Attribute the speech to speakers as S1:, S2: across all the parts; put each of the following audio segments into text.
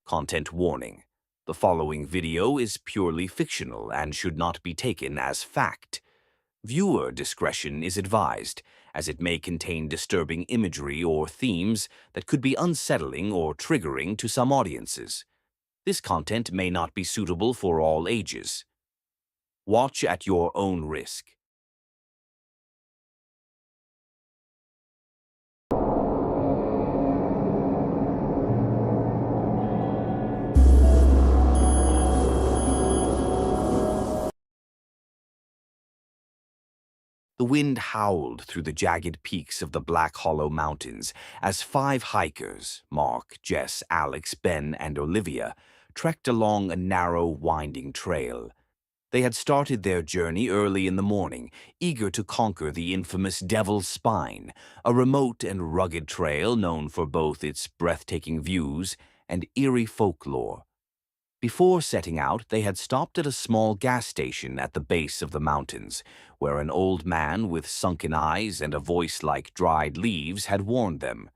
S1: Content warning. The following video is purely fictional and should not be taken as fact. Viewer discretion is advised, as it may contain disturbing imagery or themes that could be unsettling or triggering to some audiences. This content may not be suitable for all ages. Watch at your own risk. The wind howled through the jagged peaks of the Black Hollow Mountains as 5 hikers, Mark, Jess, Alex, Ben, and Olivia, trekked along a narrow, winding trail. They had started their journey early in the morning, eager to conquer the infamous Devil's Spine, a remote and rugged trail known for both its breathtaking views and eerie folklore. Before setting out, they had stopped at a small gas station at the base of the mountains, where an old man with sunken eyes and a voice like dried leaves had warned them.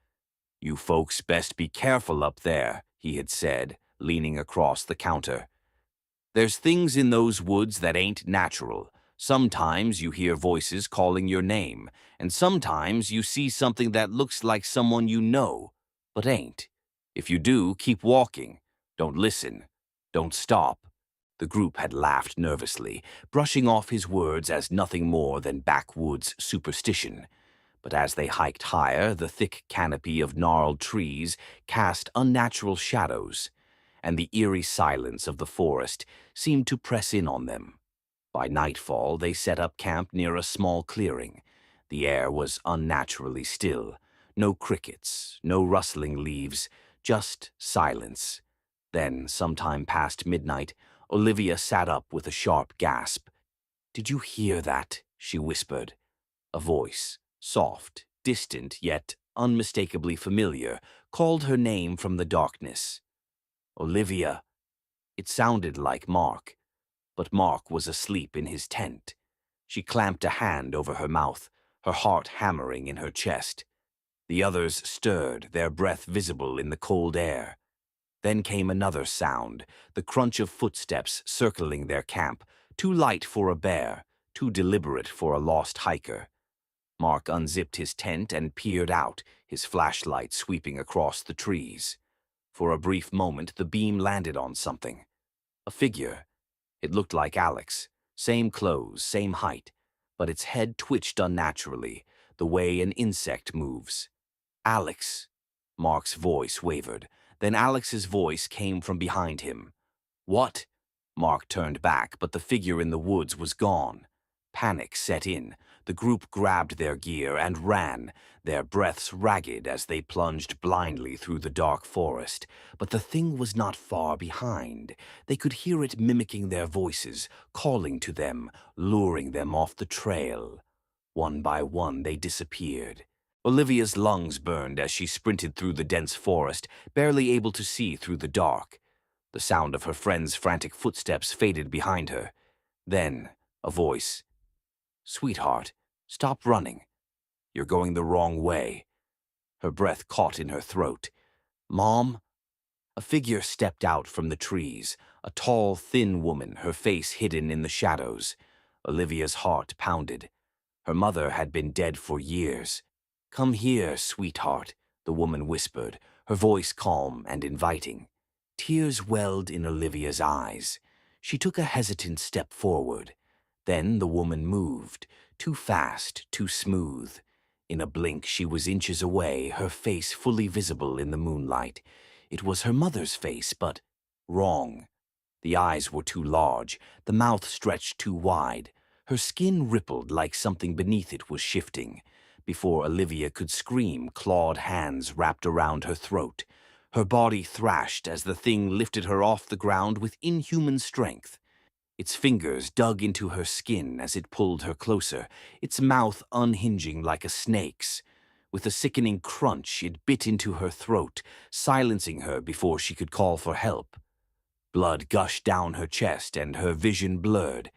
S1: "You folks best be careful up there," he had said, leaning across the counter. "There's things in those woods that ain't natural. Sometimes you hear voices calling your name, and sometimes you see something that looks like someone you know, but ain't. If you do, keep walking. Don't listen. Don't stop." The group had laughed nervously, brushing off his words as nothing more than backwoods superstition. But as they hiked higher, the thick canopy of gnarled trees cast unnatural shadows, and the eerie silence of the forest seemed to press in on them. By nightfall, they set up camp near a small clearing. The air was unnaturally still. No crickets, no rustling leaves, just silence. Then, sometime past midnight, Olivia sat up with a sharp gasp. "Did you hear that?" she whispered. A voice, soft, distant, yet unmistakably familiar, called her name from the darkness. "Olivia." It sounded like Mark, but Mark was asleep in his tent. She clamped a hand over her mouth, her heart hammering in her chest. The others stirred, their breath visible in the cold air. Then came another sound, the crunch of footsteps circling their camp, too light for a bear, too deliberate for a lost hiker. Mark unzipped his tent and peered out, his flashlight sweeping across the trees. For a brief moment, the beam landed on something. A figure. It looked like Alex, same clothes, same height, but its head twitched unnaturally, the way an insect moves. "Alex." Mark's voice wavered. Then Alex's voice came from behind him. "What?" Mark turned back, but the figure in the woods was gone. Panic set in. The group grabbed their gear and ran, their breaths ragged as they plunged blindly through the dark forest. But the thing was not far behind. They could hear it mimicking their voices, calling to them, luring them off the trail. One by one they disappeared. Olivia's lungs burned as she sprinted through the dense forest, barely able to see through the dark. The sound of her friend's frantic footsteps faded behind her. Then, a voice. "Sweetheart, stop running. You're going the wrong way." Her breath caught in her throat. "Mom?" A figure stepped out from the trees, a tall, thin woman, her face hidden in the shadows. Olivia's heart pounded. Her mother had been dead for years. "Come here, sweetheart," the woman whispered, her voice calm and inviting. Tears welled in Olivia's eyes. She took a hesitant step forward. Then the woman moved, too fast, too smooth. In a blink she was inches away, her face fully visible in the moonlight. It was her mother's face, but wrong. The eyes were too large, the mouth stretched too wide. Her skin rippled like something beneath it was shifting. Before Olivia could scream, clawed hands wrapped around her throat. Her body thrashed as the thing lifted her off the ground with inhuman strength. Its fingers dug into her skin as it pulled her closer, its mouth unhinging like a snake's. With a sickening crunch, it bit into her throat, silencing her before she could call for help. Blood gushed down her chest and her vision blurred.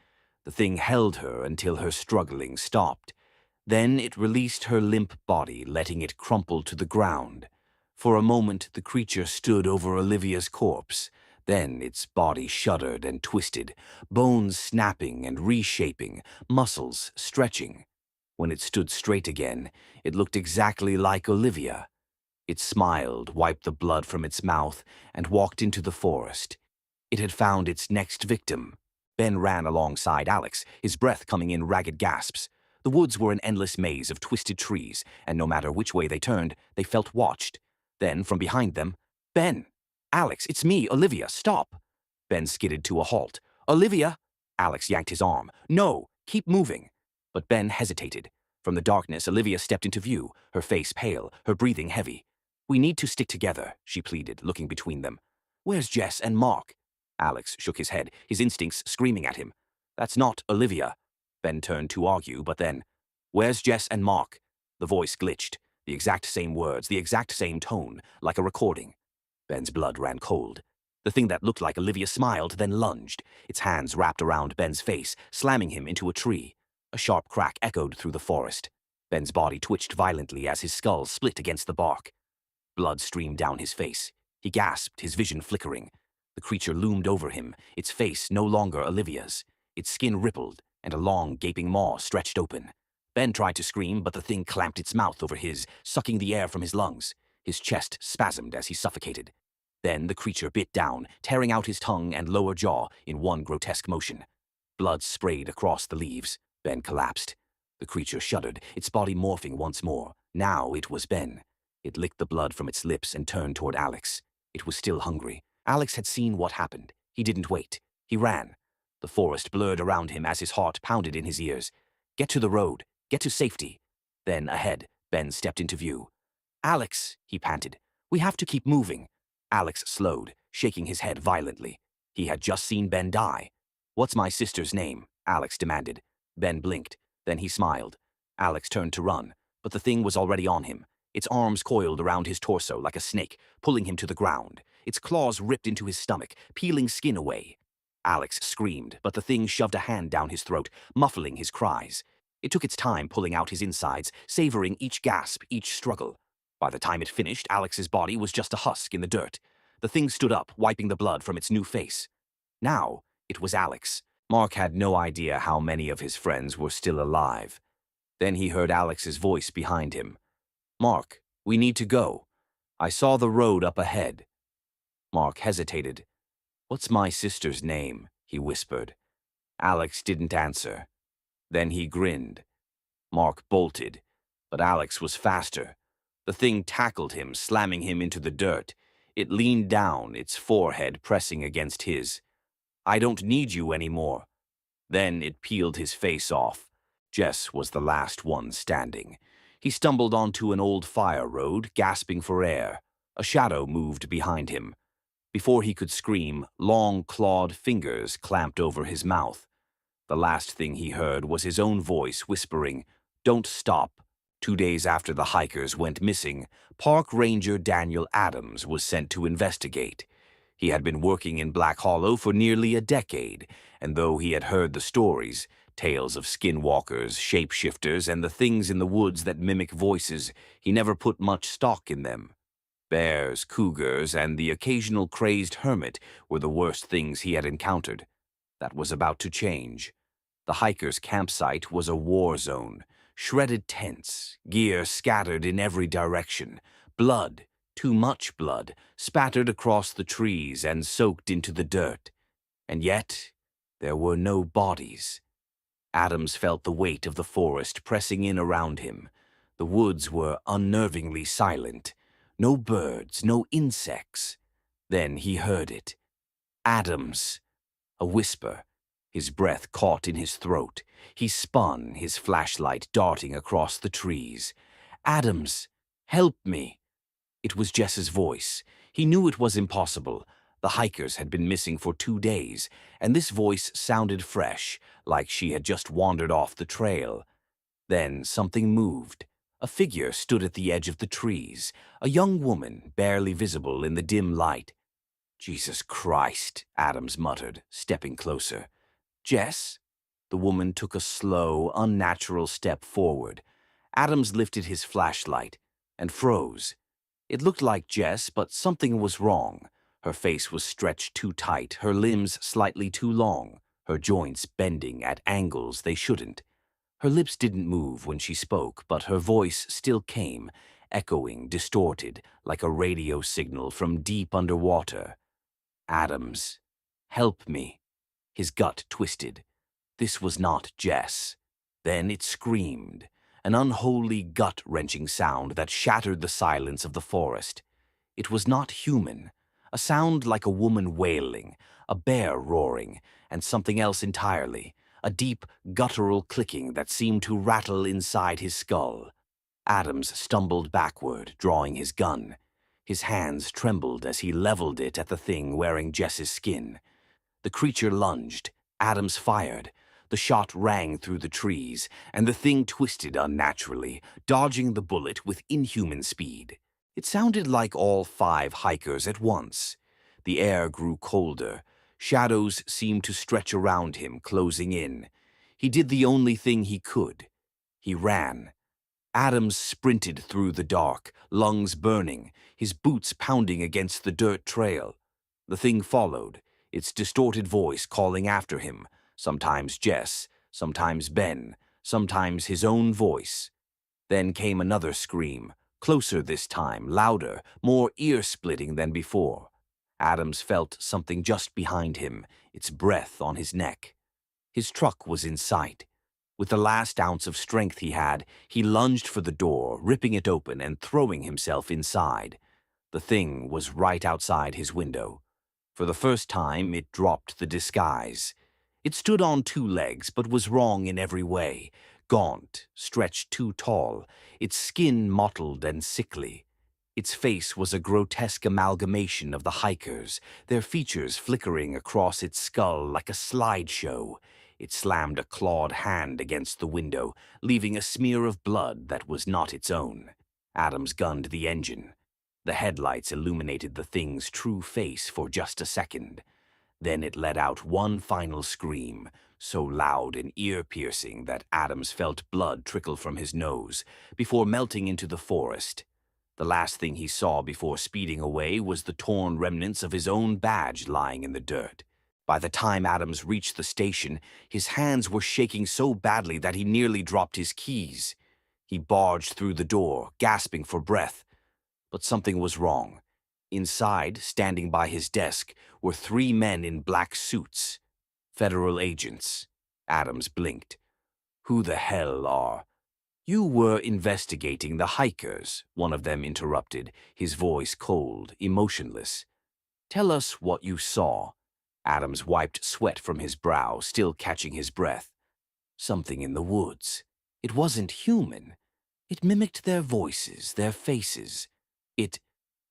S1: The thing held her until her struggling stopped. Then it released her limp body, letting it crumple to the ground. For a moment, the creature stood over Olivia's corpse. Then its body shuddered and twisted, bones snapping and reshaping, muscles stretching. When it stood straight again, it looked exactly like Olivia. It smiled, wiped the blood from its mouth, and walked into the forest. It had found its next victim. Ben ran alongside Alex, his breath coming in ragged gasps. The woods were an endless maze of twisted trees, and no matter which way they turned, they felt watched. Then, from behind them, Ben! Alex, it's me, Olivia, stop! Ben skidded to a halt. Olivia! Alex yanked his arm. No, keep moving. But Ben hesitated. From the darkness, Olivia stepped into view, her face pale, her breathing heavy. We need to stick together, she pleaded, looking between them. Where's Jess and Mark? Alex shook his head, his instincts screaming at him. That's not Olivia. Ben turned to argue, but then, where's Jess and Mark? The voice glitched. The exact same words, the exact same tone, like a recording. Ben's blood ran cold. The thing that looked like Olivia smiled, then lunged, its hands wrapped around Ben's face, slamming him into a tree. A sharp crack echoed through the forest. Ben's body twitched violently as his skull split against the bark. Blood streamed down his face. He gasped, his vision flickering. The creature loomed over him, its face no longer Olivia's. Its skin rippled, and a long, gaping maw stretched open. Ben tried to scream, but the thing clamped its mouth over his, sucking the air from his lungs. His chest spasmed as he suffocated. Then the creature bit down, tearing out his tongue and lower jaw in one grotesque motion. Blood sprayed across the leaves. Ben collapsed. The creature shuddered, its body morphing once more. Now it was Ben. It licked the blood from its lips and turned toward Alex. It was still hungry. Alex had seen what happened. He didn't wait. He ran. The forest blurred around him as his heart pounded in his ears. Get to the road. Get to safety. Then, ahead, Ben stepped into view. Alex, he panted. We have to keep moving. Alex slowed, shaking his head violently. He had just seen Ben die. What's my sister's name? Alex demanded. Ben blinked. Then he smiled. Alex turned to run, but the thing was already on him. Its arms coiled around his torso like a snake, pulling him to the ground. Its claws ripped into his stomach, peeling skin away. Alex screamed, but the thing shoved a hand down his throat, muffling his cries. It took its time pulling out his insides, savoring each gasp, each struggle. By the time it finished, Alex's body was just a husk in the dirt. The thing stood up, wiping the blood from its new face. Now, it was Alex. Mark had no idea how many of his friends were still alive. Then he heard Alex's voice behind him. Mark, we need to go. I saw the road up ahead. Mark hesitated. What's my sister's name? He whispered. Alex didn't answer. Then he grinned. Mark bolted, but Alex was faster. The thing tackled him, slamming him into the dirt. It leaned down, its forehead pressing against his. I don't need you anymore. Then it peeled his face off. Jess was the last one standing. He stumbled onto an old fire road, gasping for air. A shadow moved behind him. Before he could scream, long, clawed fingers clamped over his mouth. The last thing he heard was his own voice whispering, Don't stop. 2 days after the hikers went missing, Park Ranger Daniel Adams was sent to investigate. He had been working in Black Hollow for nearly a decade, and though he had heard the stories, tales of skinwalkers, shapeshifters, and the things in the woods that mimic voices, he never put much stock in them. Bears, cougars, and the occasional crazed hermit were the worst things he had encountered. That was about to change. The hikers' campsite was a war zone. Shredded tents, gear scattered in every direction, blood, too much blood, spattered across the trees and soaked into the dirt. And yet, there were no bodies. Adams felt the weight of the forest pressing in around him. The woods were unnervingly silent. No birds, no insects. Then he heard it. Adams. A whisper. His breath caught in his throat. He spun, his flashlight darting across the trees. Adams, help me. It was Jess's voice. He knew it was impossible. The hikers had been missing for 2 days, and this voice sounded fresh, like she had just wandered off the trail. Then something moved. A figure stood at the edge of the trees, a young woman, barely visible in the dim light. Jesus Christ, Adams muttered, stepping closer. Jess? The woman took a slow, unnatural step forward. Adams lifted his flashlight and froze. It looked like Jess, but something was wrong. Her face was stretched too tight, her limbs slightly too long, her joints bending at angles they shouldn't. Her lips didn't move when she spoke, but her voice still came, echoing, distorted, like a radio signal from deep underwater. Adams, help me. His gut twisted. This was not Jess. Then it screamed, an unholy gut-wrenching sound that shattered the silence of the forest. It was not human, a sound like a woman wailing, a bear roaring, and something else entirely, a deep, guttural clicking that seemed to rattle inside his skull. Adams stumbled backward, drawing his gun. His hands trembled as he leveled it at the thing wearing Jess's skin. The creature lunged. Adams fired. The shot rang through the trees, and the thing twisted unnaturally, dodging the bullet with inhuman speed. It sounded like all 5 hikers at once. The air grew colder. Shadows seemed to stretch around him, closing in. He did the only thing he could. He ran. Adams sprinted through the dark, lungs burning, his boots pounding against the dirt trail. The thing followed, its distorted voice calling after him, sometimes Jess, sometimes Ben, sometimes his own voice. Then came another scream, closer this time, louder, more ear-splitting than before. Adams felt something just behind him, its breath on his neck. His truck was in sight. With the last ounce of strength he had, he lunged for the door, ripping it open and throwing himself inside. The thing was right outside his window. For the first time, it dropped the disguise. It stood on 2 legs, but was wrong in every way. Gaunt, stretched too tall, its skin mottled and sickly. Its face was a grotesque amalgamation of the hikers, their features flickering across its skull like a slideshow. It slammed a clawed hand against the window, leaving a smear of blood that was not its own. Adams gunned the engine. The headlights illuminated the thing's true face for just a second. Then it let out one final scream, so loud and ear-piercing that Adams felt blood trickle from his nose, before melting into the forest. The last thing he saw before speeding away was the torn remnants of his own badge lying in the dirt. By the time Adams reached the station, his hands were shaking so badly that he nearly dropped his keys. He barged through the door, gasping for breath. But something was wrong. Inside, standing by his desk, were 3 men in black suits. Federal agents. Adams blinked. Who the hell are... You were investigating the hikers, one of them interrupted, his voice cold, emotionless. Tell us what you saw. Adams wiped sweat from his brow, still catching his breath. Something in the woods. It wasn't human. It mimicked their voices, their faces.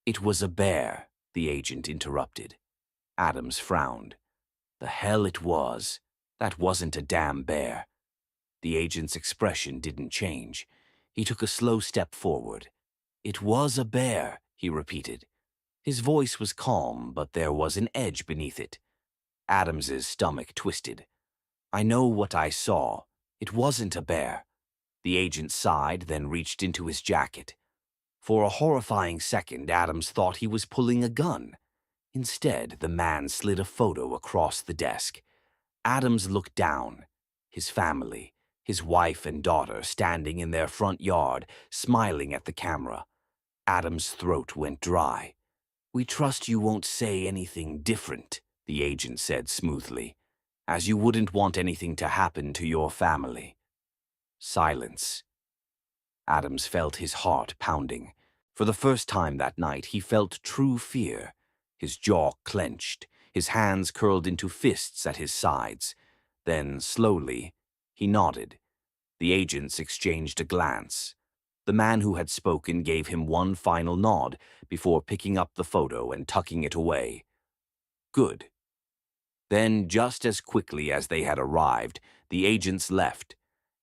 S1: It was a bear, the agent interrupted. Adams frowned. The hell it was. That wasn't a damn bear. The agent's expression didn't change. He took a slow step forward. It was a bear, he repeated. His voice was calm, but there was an edge beneath it. Adams's stomach twisted. I know what I saw. It wasn't a bear. The agent sighed, then reached into his jacket. For a horrifying second, Adams thought he was pulling a gun. Instead, the man slid a photo across the desk. Adams looked down. His family, his wife and daughter standing in their front yard, smiling at the camera. Adams' throat went dry. We trust you won't say anything different, the agent said smoothly, as you wouldn't want anything to happen to your family. Silence. Adams felt his heart pounding. For the first time that night, he felt true fear. His jaw clenched, his hands curled into fists at his sides. Then, slowly, he nodded. The agents exchanged a glance. The man who had spoken gave him one final nod before picking up the photo and tucking it away. Good. Then, just as quickly as they had arrived, the agents left.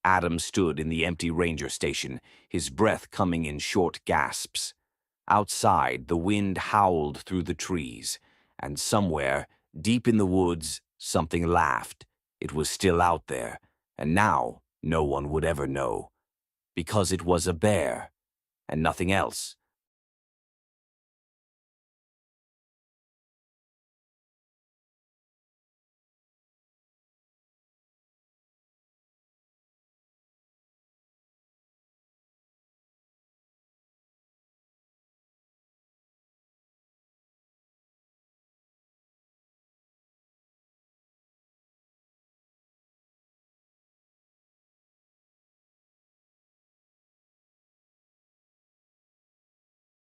S1: Adams stood in the empty ranger station, his breath coming in short gasps. Outside, the wind howled through the trees, and somewhere, deep in the woods, something laughed. It was still out there, and now no one would ever know. Because it was a bear, and nothing else.